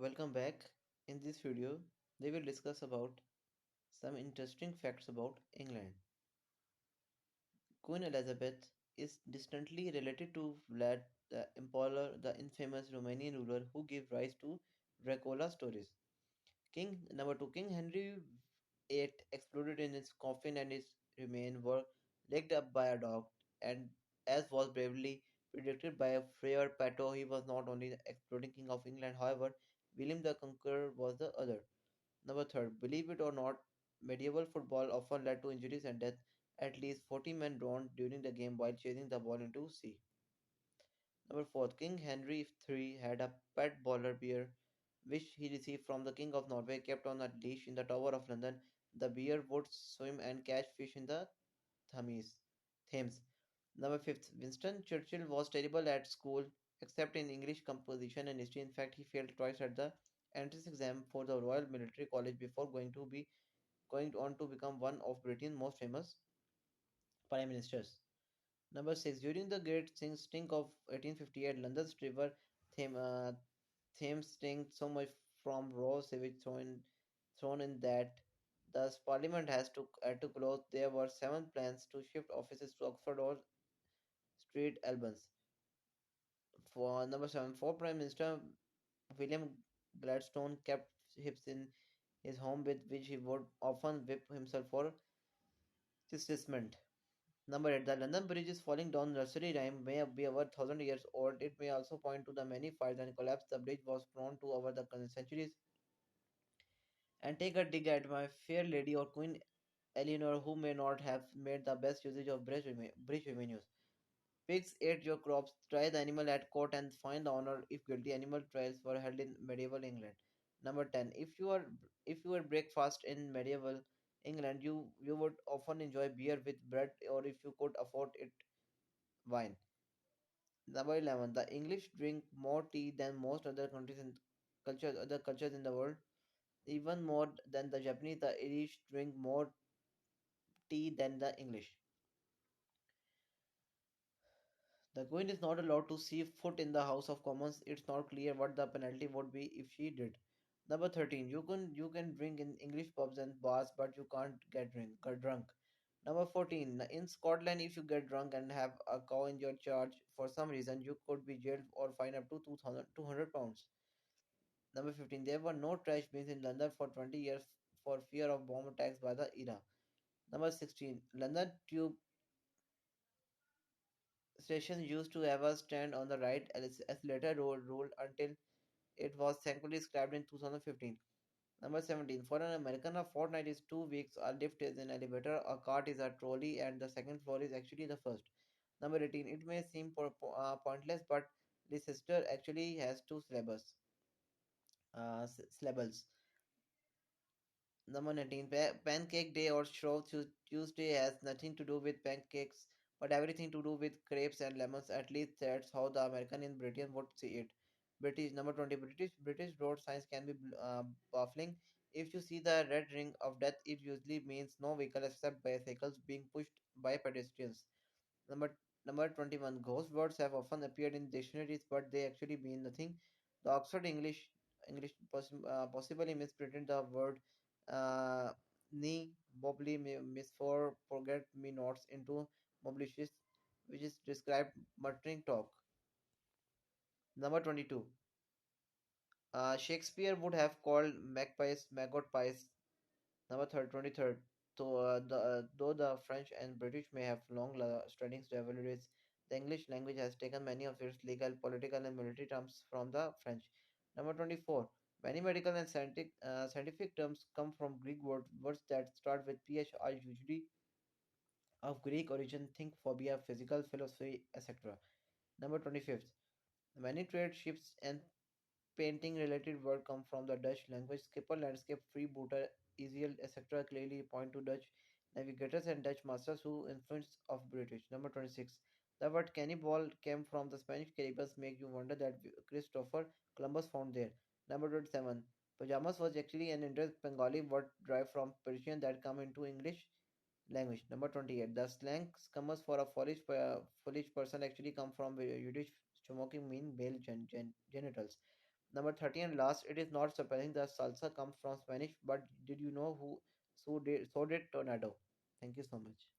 Welcome back. In this video, we will discuss about some interesting facts about England. Queen Elizabeth is distantly related to Vlad the Impaler, the infamous Romanian ruler who gave rise to Dracula stories. King number two, King Henry VIII exploded in his coffin and his remains were licked up by a dog. And as was bravely predicted by Friar Pato, he was not only the exploding king of England. However, William the Conqueror was the other. Number third, believe it or not, medieval football often led to injuries and death. At least 40 men drowned during the game while chasing the ball into sea. Number fourth, King Henry III had a pet polar bear which he received from the King of Norway, kept on a leash in the Tower of London. The bear would swim and catch fish in the Thames. Thames. Number fifth, Winston Churchill was terrible at school, except in English composition and history. In fact, he failed twice at the entrance exam for the Royal Military College before going on to become one of Britain's most famous prime ministers. Number six, during the Great Stink of 1858, London's river Thames stinked so much from raw sewage thrown in that thus Parliament had to close. There were seven plans to shift offices to Oxford or Street Albans. For number seven, for Prime Minister William Gladstone kept hips in his home with which he would often whip himself for chastisement. Number 8. The London Bridge is falling down. Nursery rhyme may be over 1,000 years old. It may also point to the many fires and collapse the bridge was prone to over the centuries. And take a dig at my fair lady or Queen Eleanor, who may not have made the best usage of bridge revenues. Pigs ate your crops, try the animal at court, and find the honor if guilty. Animal trials were held in medieval England. Number 10. If you were breakfast in medieval England, you would often enjoy beer with bread, or if you could afford it, wine. Number 11. The English drink more tea than most other cultures in the world. Even more than the Japanese, the Irish drink more tea than the English. The Queen is not allowed to see foot in the House of Commons. It's not clear what the penalty would be if she did. Number 13. You can drink in English pubs and bars, but you can't get drunk. Number 14. In Scotland, if you get drunk and have a cow in your charge for some reason, you could be jailed or fined up to 200 pounds. Number 15. There were no trash bins in London for 20 years for fear of bomb attacks by the era. Number 16. London Tube stations used to have a stand on the right as later ruled until it was thankfully scrapped in 2015. Number 17. For an American, a fortnight is 2 weeks, a lift is an elevator, a cart is a trolley, and the second floor is actually the first. Number 18. It may seem pointless, but Leicester actually has two syllables. Number 19. Pancake Day or Shrove Tuesday has nothing to do with pancakes, but everything to do with crepes and lemons. At least that's how the American in Britain would see it. British number 20. British road signs can be baffling. If you see the red ring of death, it usually means no vehicle except bicycles being pushed by pedestrians. Number 21. Ghost words have often appeared in dictionaries, but they actually mean nothing. The Oxford possibly misprinted the word uh, ni probably miss for forget me nots into moblicious, which is described muttering talk. Number 22. Shakespeare would have called magpies maggot pies. Number 23rd. Though the French and British may have long-standing rivalries, the English language has taken many of its legal, political, and military terms from the French. Number 24. Many medical and scientific terms come from Greek words that start with PH are usually of Greek origin. Think phobia, physical, philosophy, etc. Number 25th. Many trade ships and painting related words come from the Dutch language. Skipper, landscape, freebooter, easel, etc. clearly point to Dutch navigators and Dutch masters who influence of British. Number 26. The word cannibal came from the Spanish Caribbean, make you wonder that Christopher Columbus found there. Number 27. Pajamas was actually an Indo Bengali word derived from Persian that come into English language. Number 28. The slang comes for a foolish person actually come from Yiddish, smoking mean male genitals. Number 30 and last, it is not surprising that salsa comes from Spanish, but did you know who so did Tornado? Thank you so much.